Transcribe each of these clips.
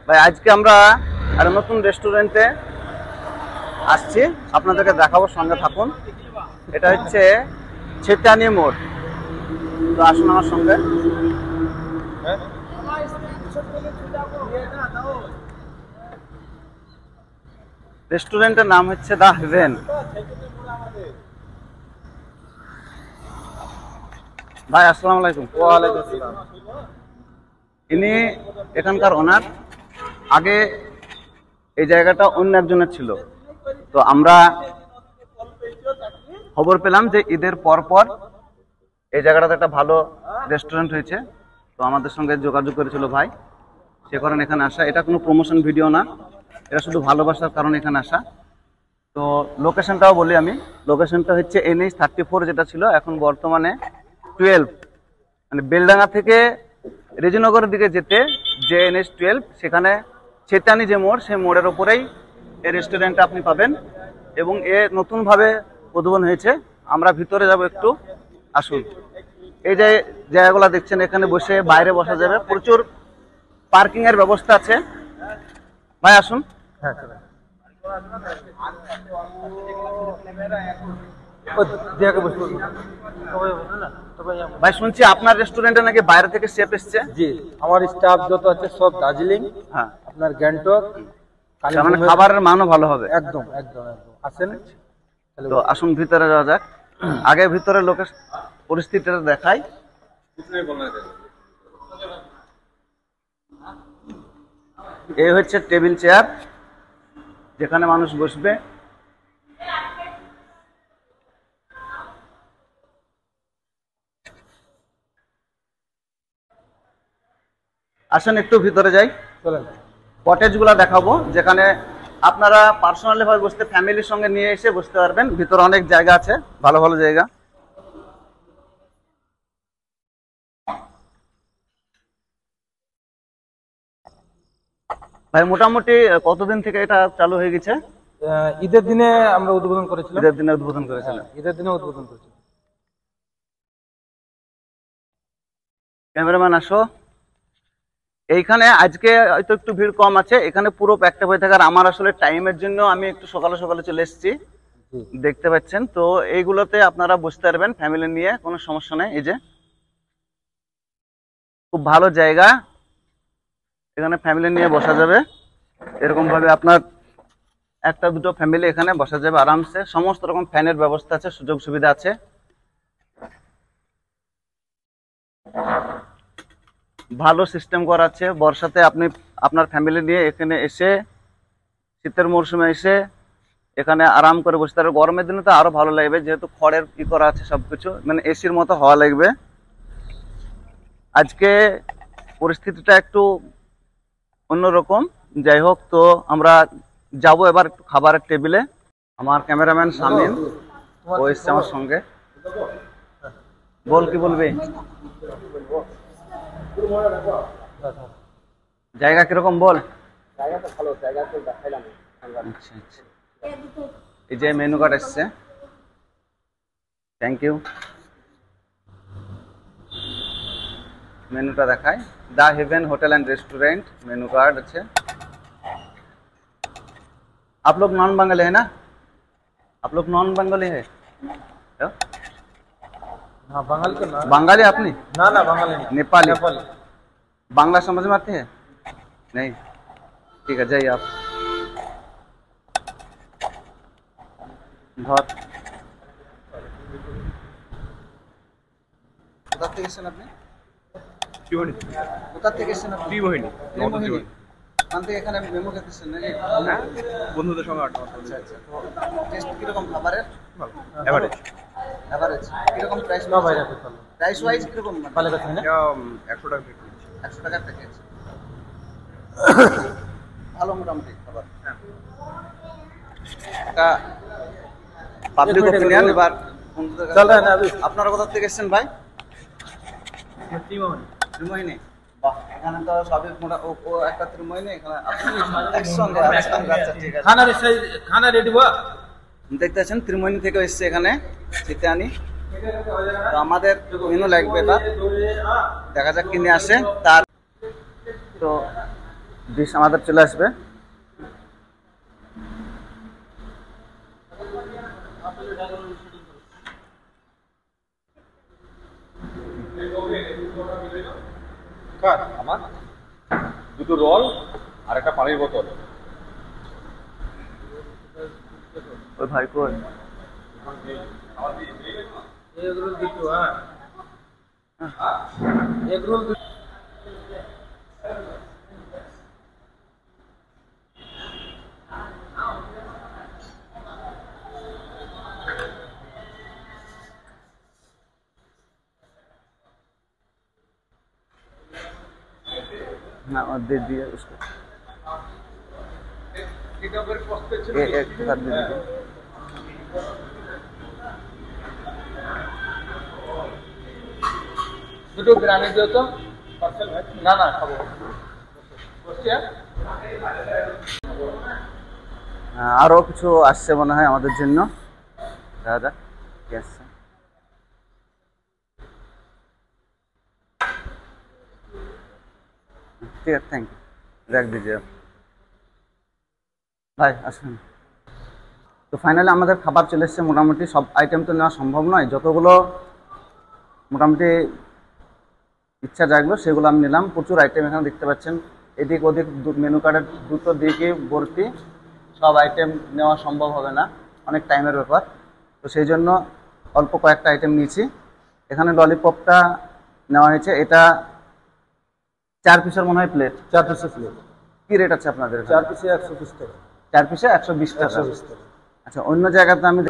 ভাই আজকে আমরা একটা নতুন রেস্টুরেন্টে আসছি, আপনাদেরকে দেখাবো, সঙ্গে থাকুন। এটা হচ্ছে ছেতানি মোড়। তো আসুন আমার সঙ্গে। রেস্টুরেন্টের নাম হচ্ছে দা হেভেন। ভাই আসসালামু আলাইকুম। ওয়ালাইকুম আসসালাম। ইনি এখানকার ওনার। আগে এই জায়গাটা অন্য একজনের ছিল, তো আমরা খবর পেলাম যে ঈদের পর পর এই জায়গাটাতে একটা ভালো রেস্টুরেন্ট হয়েছে। তো আমাদের সঙ্গে যোগাযোগ করেছিল ভাই, সে কারণে এখানে আসা। এটা কোনো প্রমোশন ভিডিও না, এটা শুধু ভালোবাসার কারণে এখানে আসা। তো লোকেশনটাও বলি আমি। লোকেশনটা হচ্ছে NH34, যেটা ছিল এখন বর্তমানে 12, মানে বেলডাঙ্গা থেকে রেজিনগরের দিকে যেতে যে NH12, সেখানে ছেতানি যে মোড়, সেই মোড়ের ওপরেই এই রেস্টুরেন্টটা আপনি পাবেন। এবং এ নতুনভাবে উদ্বোধন হয়েছে। আমরা ভিতরে যাব একটু, আসুন। এই যে জায়গাগুলো দেখছেন, এখানে বসে বাইরে বসা যাবে, প্রচুর পার্কিং এর ব্যবস্থা আছে। ভাই আসুন। হ্যাঁ চলেন। ভাই শুনছি আপনার রেস্টুরেন্টে নাকি বাইরে থেকে শেফ এসছে। জি, আমার স্টাফ যত আছে সব দার্জিলিং, হ্যাঁ, আপনার গ্যাংটক, মানে খাবারের মানও ভালো হবে। একদম একদম একদম। আসেন, তো আসুন ভিতরে যাওয়া যাক। আগে ভিতরে লোকের পরিস্থিতিটা দেখাই। এই হচ্ছে টেবিল চেয়ার, যেখানে মানুষ বসবে। আসেন একটু ভিতরে যাই। চলেন। কটেজ গুলা দেখাবো, যেখানে আপনারা পার্সোনালি ভাবে বসতে, ফ্যামিলির সঙ্গে নিয়ে এসে বসতে পারবেন। ভিতরে অনেক জায়গা আছে, ভালো ভালো জায়গা। ভাই মোটামুটি কতদিন থেকে এটা চালু হয়ে গেছে? ঈদের দিনে আমরা উদ্বোধন করেছিলাম। ঈদের দিনে উদ্বোধন করেছিলেন? ঈদের দিনে উদ্বোধন করেছিলাম। ক্যামেরাম্যান আসো। এইখানে আজকে হয়তো একটু ভিড় কম আছে, এখানে পুরো প্যাকটা হয়ে থাকে। আর আমার আসলে টাইমের জন্য আমি একটু সকালে সকালে চলে এসেছি, দেখতে পাচ্ছেন। তো এইগুলোতে আপনারা বসতে পারবেন ফ্যামিলি নিয়ে, কোনো সমস্যা নেই। এই যে খুব ভালো জায়গা, এখানে ফ্যামিলি নিয়ে বসা যাবে। এরকম ভাবে আপনার একটা দুটো ফ্যামিলি এখানে বসা যাবে আরামসে। সমস্ত রকম ফ্যানের ব্যবস্থা আছে, সুযোগ সুবিধা আছে। ভালো সিস্টেম করা আছে। বর্ষাতে আপনি আপনার ফ্যামিলি নিয়ে এখানে এসে, শীতের মরশুমে এসে এখানে আরাম করে বসতে পারবে। গরমের দিনে তো আরো ভালো লাগবে, যেহেতু খড়ের ই করা আছে সবকিছু, মানে এসির মতো হওয়া লাগবে। আজকে পরিস্থিতিটা একটু অন্যরকম। যাই হোক, তো আমরা যাব এবার একটু খাবারের টেবিলে। আমার ক্যামেরাম্যান শামিম ও এসছে আমার সঙ্গে। বল, কি বলবি? জায়গা কিরকম বল? আচ্ছা আচ্ছা, এই যে মেনু কার্ড এসছে, থ্যাংক ইউ। মেনুটা দেখায়, the haven hotel and restaurant, menu card আছে। आप लोग नॉन बंगाली है ना? आप लोग नॉन बंगाली है? हाँ, बंगाल के ना। बंगाली अपनी? ना ना, बंगाली नहीं, नेपाली। नेपाली। बांग्ला समझ में आती है? नहीं, ठीक है, जाइए आप। बहुत কোথা থেকে এসেছেন আপনি? কোথা থেকে এসেছেন আপনি? ত্রিমোহিনী। ওখান থেকে এখানে মেমো খেতেছেন নাকি? হ্যাঁ, বন্ধুদের সঙ্গে আড্ডা মারতে। আচ্ছা আচ্ছা। তো টেস্ট কিরকম খাবারের? এভারেজ। এভারেজ কিরকম প্রাইস? না ভাই, রাখো ভালো। প্রাইস ওয়াইজ কিরকম? ভালো কথা না। 100 টাকা প্লেট। 100 টাকার প্যাকেজ। ভালো মোটামুটি খাবার। এটা পাবলিক ওপিনিয়ন। এবার চল रहा है ना अभी। আপনারা কোথা থেকে এসেছেন ভাই? ত্রিমোহিনী। বাহ, এখানে তো সবই মোটা। ও একটা ত্রিমোহিনী, এখানে একসঙ্গে। আচ্ছা ঠিক আছে। खाना रेडी हुआ? দেখতে পাচ্ছেন ত্রিমোহিনী থেকে এসছে এখানে ছেতানি। তো আমাদের মেনু লাগবে, এটা দেখা যাক কিনে আসে। তার তো ডিশ আমাদের চলে আসবে। কার আমার দুটো রোল আর একটা পানির বোতল। ওই ভাই কই? एक रोल दिखो हाँ एक रोल ना और दे दिया उसको। एक साथ दे दीजिए। দুটো গ্রামে দিও তো পার্সেল ভাই না না খাবো বসছি আরো কিছু আসছে মনে হয় আমাদের জন্য। দাদা কি আসছে? ঠিক আছে, থ্যাংক ইউ, রাখ দিজিয়ে ভাই। আসুন। তো ফাইনালি আমাদের খাবার চলে এসছে। মোটামুটি সব আইটেম তো নেওয়া সম্ভব নয়, যতগুলো মোটামুটি ইচ্ছা জাগলো সেগুলো আমি নিলাম। প্রচুর আইটেম এখানে দেখতে পাচ্ছেন, এদিক ওদিক মেনু কার্ডের দুটো দিকে ভর্তি। সব আইটেম নেওয়া সম্ভব হবে না, অনেক টাইমের ব্যাপার। তো সেই জন্য অল্প কয়েকটা আইটেম নিয়েছি। এখানে ললিপপটা নেওয়া হয়েছে, এটা 4 পিসের মনে হয় প্লেট। 4 পিসের প্লেট। কি রেট আছে আপনাদের? 4 পিসে 120 টাকা। 4 পিসে 120 টাকা। 120 টাকা। আচ্ছা, অন্য জায়গাতে আমি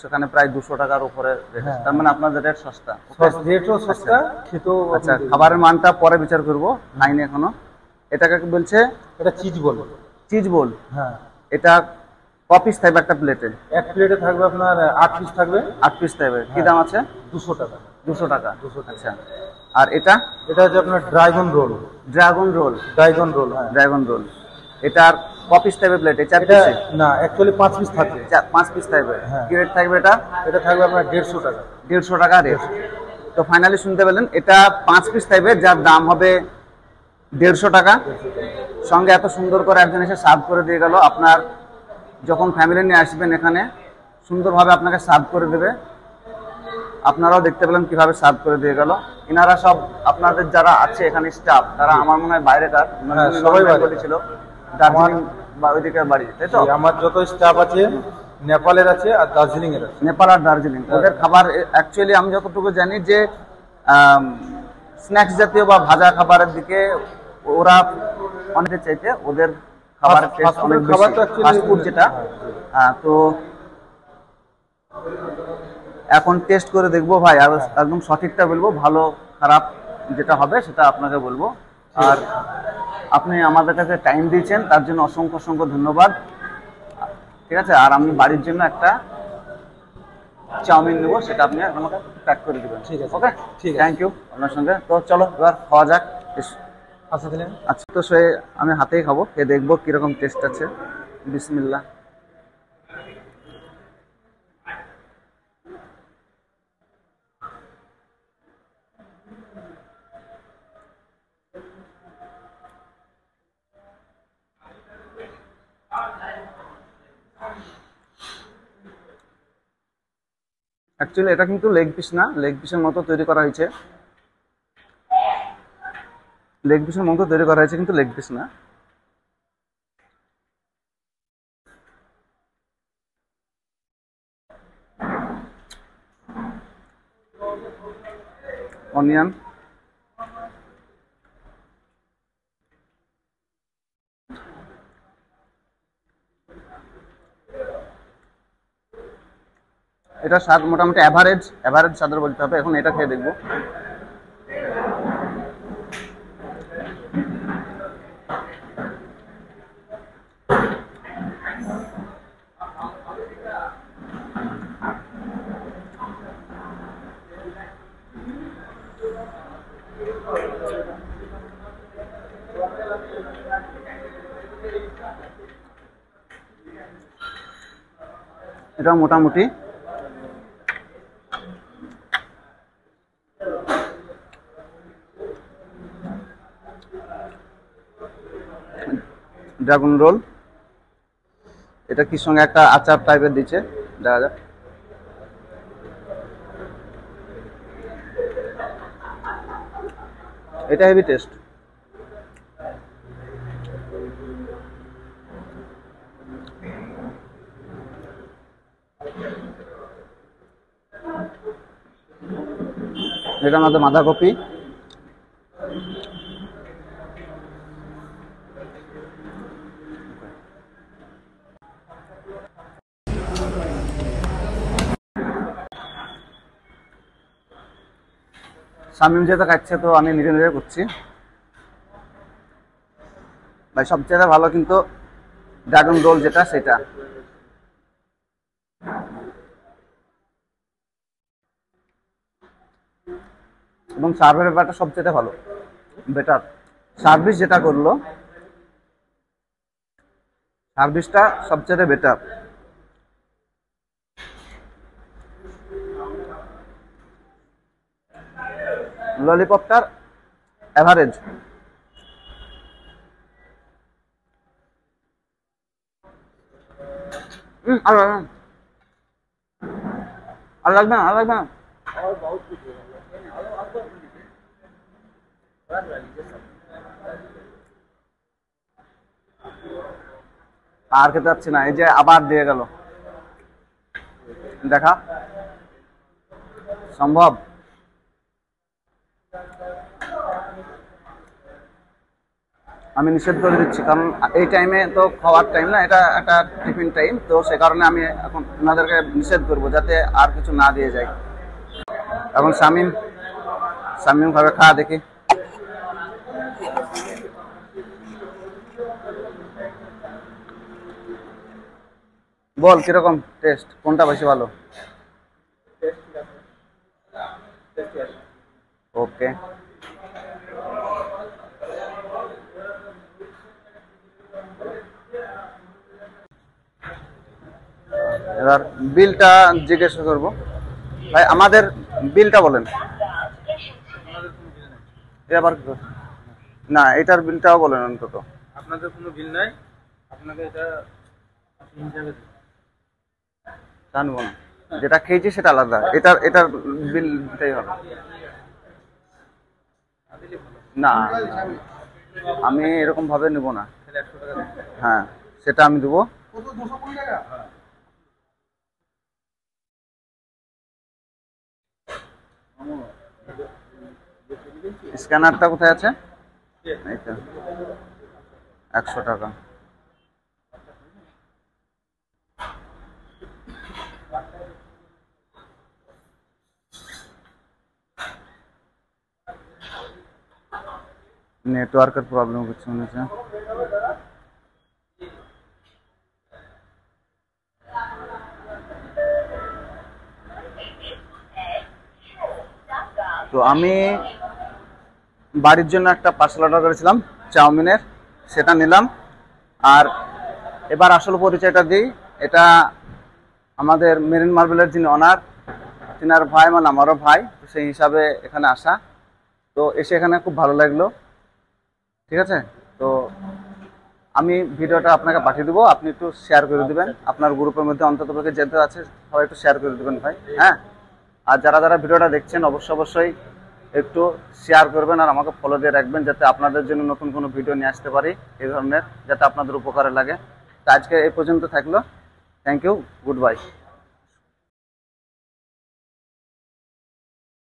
সেখানে প্রায় 200 টাকার উপরে রেট। তার মানে আপনাদের রেট সস্তা। রেটও সস্তা, খেতেও। আচ্ছা, খাবারের মানটা পরে বিচার করবো, খাইনি এখনো। এটাকে বলছে এটা চিজ বল। চিজ বোল। হ্যাঁ, এটা ক পিস থাকবে একটা প্লেটে? এক প্লেটে থাকবে আপনার 8 পিস থাকবে। 8 পিস থাকবে। কি দাম আছে? 200 টাকা। 200 টাকা। 200 টাকা। আচ্ছা, আর এটা? এটা হচ্ছে আপনার dragon roll. Dragon roll. Dragon roll, হ্যাঁ। Dragon roll. এটার ক পিস থাকবে প্লেটে? 4 এটা পিস? না, অ্যাকচুয়ালি 5 পিস থাকবে। 5 পিস থাকবে। হ্যাঁ। কি রেট থাকবে এটা? এটা থাকবে আপনার 150 টাকা। 150 টাকা রেট। তো ফাইনালি শুনতে পেলেন, এটা 5 পিস থাকবে, যার দাম হবে 150 টাকা। সঙ্গে এত সুন্দর করে একজন এসে সার্ভ করে দিয়ে গেল। আপনার যখন ফ্যামিলি নিয়ে আসবেন এখানে সুন্দরভাবে আপনাকে সার্ভ করে দেবে। আপনারাও দেখতে পেলেন কিভাবে সার্ভ করে দিয়ে গেল। এনারা সব আপনাদের যারা আছে এখানে স্টাফ, তারা আমার মনে হয় বাইরেকার, সবাই বেঙ্গলি ছিল, দার্জিলিং বা ওইদিকে বাড়ি, তাই তো? আমার যত স্টাফ আছে নেপালের আছে আর দার্জিলিং এর আছে। নেপাল আর দার্জিলিং। ওদের খাবার অ্যাকচুয়ালি আমি যতটুকু জানি যে স্ন্যাক্স জাতীয় বা ভাজা খাবারের দিকে ওরা অনেক চাইতে, ওদের খাবারের টেস্ট অনেক বেশি, ফাস্ট ফুড যেটা। তো এখন টেস্ট করে দেখবো ভাই, আর একদম সঠিকটা বলবো, ভালো খারাপ যেটা হবে সেটা আপনাকে বলবো। আর আপনি আমাদের কাছে টাইম দিয়েছেন তার জন্য অসংখ্য অসংখ্য ধন্যবাদ। ঠিক আছে, আর আমি বাড়ির জন্য একটা চাউমিন নেবো, সেটা আপনি আমাকে প্যাক করে দেবেন। ঠিক আছে। ওকে, ঠিক আছে। থ্যাংক ইউ আপনার সঙ্গে। তো চলো এবার খাওয়া যাক। আচ্ছা দিলেন। আচ্ছা, তো সে আমি হাতেই খাবো, খেয়ে দেখবো কিরকম টেস্ট আছে। বিসমিল্লাহ। অ্যাকচুয়ালি এটা কিন্তু লেগ পিস না, লেগ পিসের মতো তৈরি করা হয়েছে। লেগ পিসের মতো তৈরি করা হয়েছে, কিন্তু লেগ পিস না। অনিয়ন, এটা স্বাদ মোটামুটি অ্যাভারেজ স্বাদের বলতে হবে। এখন এটা খেয়ে দেখবো। এটা মোটামুটি ড্রাগন রোল, এটা কি সঙ্গে একটা আচার টাইপের দিচ্ছে, দেখা যাক। এটা হেভি টেস্ট। এটা আমাদের বাঁধাকপি, শামিম যেটা খাচ্ছে তো আমি নিজে নিজে করছি ভাই। সবচেয়ে ভালো কিন্তু ড্রাগন রোল যেটা সেটা। এবং সার্ভের ব্যাপারটা সবচেয়ে ভালো, বেটার। সার্ভিস যেটা করলো, সার্ভিসটা সবচেয়ে বেটার। ললিপপটার অ্যাভারেজ। আর লাগবে না, আর লাগবে না। আর খেতে পাচ্ছি না, এই যে আবার দিয়ে গেল। দেখা সম্ভব? আমি নিষেধ করে দিচ্ছি, কারণ এই টাইমে তো খাওয়ার টাইম না, এটা একটা টিফিন টাইম, তো সে কারণে আমি এখন ওনাদেরকে নিষেধ করবো যাতে আর কিছু না দিয়ে যায়। এখন শামিম খাবে, খা দেখি। বল কিরকম টেস্ট, কোনটা বেশি ভালো? ওকে, এবার বিলটা জিজ্ঞাসা করবো। ভাই আমাদের বিলটা বলেন। এবার না, এটার বিলটাও বলেন অন্তত। আপনাদের কোনো বিল নাই, আপনাকে এটা হিসাবে জানবো না, যেটা খেয়েছি সেটা আলাদা, এটার বিল দিতেই হবে। না, আমি এরকম ভাবে নেব না। হ্যাঁ, সেটা আমি দেবো। স্ক্যানারটা কোথায় আছে? এইটা 100 টাকা। নেটওয়ার্কের প্রবলেম হচ্ছে মনে হচ্ছে। তো আমি বাড়ির জন্য একটা পার্সেল অর্ডার করেছিলাম চাউমিনের, সেটা নিলাম। আর এবার আসল পরিচয়টা দিই। এটা আমাদের মেরিন মার্বেলের যিনি অনার, তিনার ভাই, মানে আমারও ভাই, তো সেই হিসাবে এখানে আসা। তো এসে এখানে খুব ভালো লাগলো। ঠিক আছে, তো আমি ভিডিওটা আপনাকে পাঠিয়ে দেবো, আপনি একটু শেয়ার করে দেবেন আপনার গ্রুপের মধ্যে, অন্তত যেতে আছে সবাই একটু শেয়ার করে দেবেন ভাই। হ্যাঁ, আর যারা যারা ভিডিওটা দেখছেন অবশ্যই একটু শেয়ার করবেন আর আমাকে ফলো দিয়ে রাখবেন, যাতে আপনাদের জন্য নতুন কোনো ভিডিও নিয়ে আসতে পারি এই ধরনের, যাতে আপনাদের উপকারে লাগে। তো আজকে এই পর্যন্ত থাকলো। Thank you, good by.